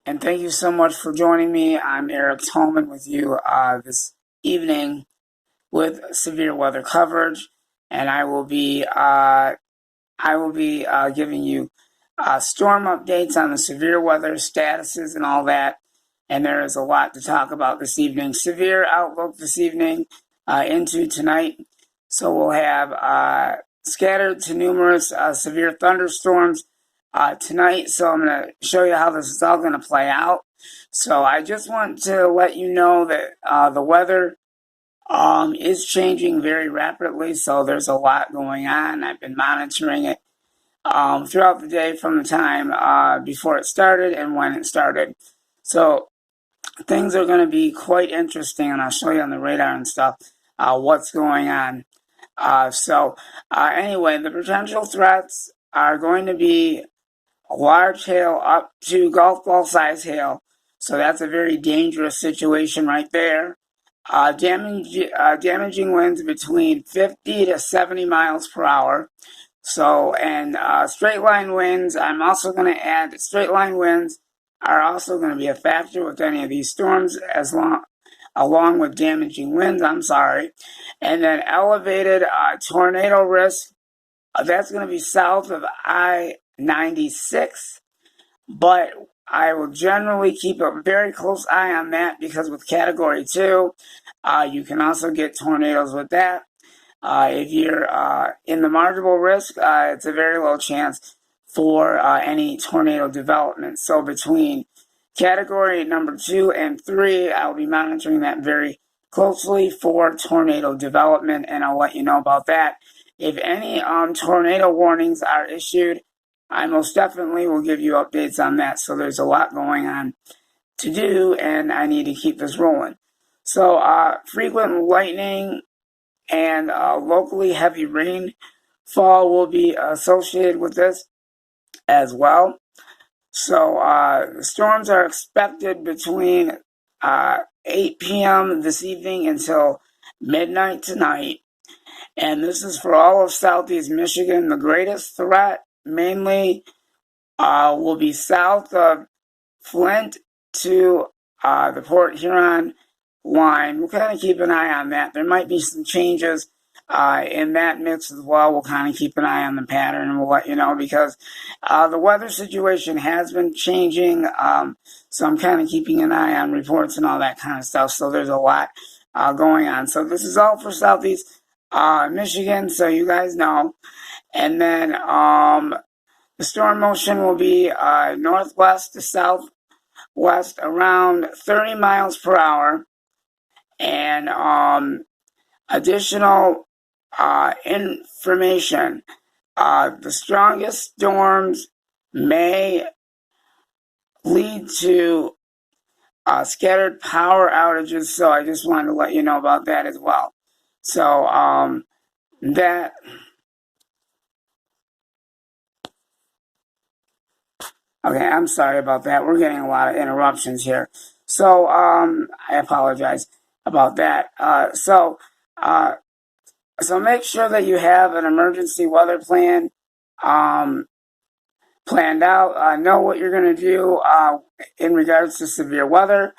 And thank you so much for joining me. I'm Eric Tolman with you this evening with severe weather coverage, and I will be giving you storm updates on the severe weather statuses and all that. And there is a lot to talk about this evening. Severe outlook this evening into tonight. So we'll have scattered to numerous severe thunderstorms tonight. So I'm going to show you how this is all going to play out. So I just want to let you know that the weather is changing very rapidly. So there's a lot going on. I've been monitoring it throughout the day from the time before it started and when it started. So things are going to be quite interesting, and I'll show you on the radar and stuff what's going on. Anyway, the potential threats are going to be large hail up to golf ball size hail. So that's a very dangerous situation right there. Damaging winds between 50 to 70 miles per hour. So, and straight line winds, I'm also going to add straight line winds are also going to be a factor with any of these storms along with damaging winds, And then elevated tornado risk, that's going to be south of I-96, but I will generally keep a very close eye on that because with Category 2, you can also get tornadoes with that. If you're in the marginal risk, it's a very low chance for any tornado development. So between category number 2 and 3, I'll be monitoring that very closely for tornado development, and I'll let you know about that. If any tornado warnings are issued, I most definitely will give you updates on that. So there's a lot going on to do, and I need to keep this rolling. So frequent lightning and locally heavy rainfall will be associated with this as well. So the storms are expected between 8 p.m. this evening until midnight tonight. And this is for all of southeast Michigan. The greatest threat mainly will be south of Flint to the Port Huron line. We'll kind of keep an eye on that. There might be some changes in that mix as well. We'll kind of keep an eye on the pattern, and we'll let you know because the weather situation has been changing. So I'm kind of keeping an eye on reports and all that kind of stuff. So there's a lot going on. So this is all for southeast Michigan, so you guys know. And then the storm motion will be northwest to southwest around 30 miles per hour. And additional information, the strongest storms may lead to scattered power outages, so I just wanted to let you know about that as well. So okay, I'm sorry about that. We're getting a lot of interruptions here. So I apologize about that. So make sure that you have an emergency weather plan planned out. Know what you're going to do in regards to severe weather.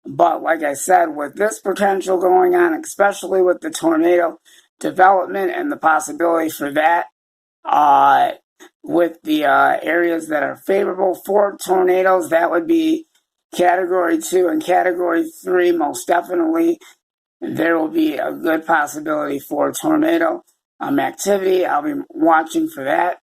But like I said, with this potential going on, especially with the tornado development and the possibility for that, with the areas that are favorable for tornadoes, that would be Category 2 and Category 3 most definitely. There will be a good possibility for tornado activity. I'll be watching for that,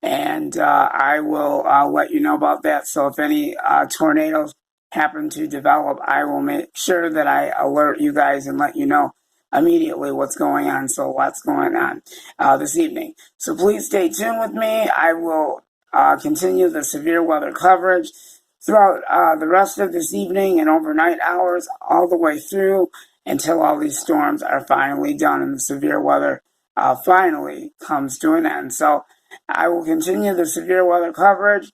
and I will let you know about that. So if any tornadoes happen to develop, I will make sure that I alert you guys and let you know immediately what's going on. So what's going on this evening. So please stay tuned with me. I will continue the severe weather coverage throughout the rest of this evening and overnight hours all the way through until all these storms are finally done and the severe weather finally comes to an end. So I will continue the severe weather coverage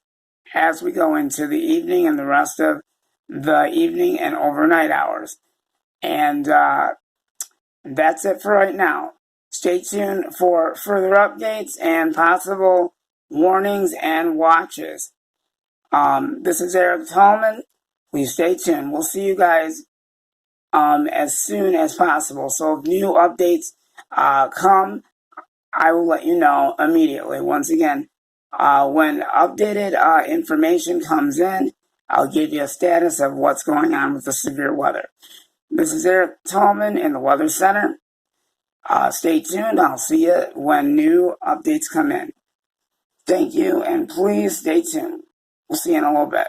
as we go into the evening and the rest of the evening and overnight hours. And that's it for right now. Stay tuned for further updates and possible warnings and watches. This is Eric Tallman. Please stay tuned. We'll see you guys as soon as possible. So if new updates come, I will let you know immediately. Once again, when updated information comes in, I'll give you a status of what's going on with the severe weather. This is Eric Tallman in the Weather Center. Stay tuned. I'll see you when new updates come in. Thank you, and please stay tuned. We'll see you in a little bit.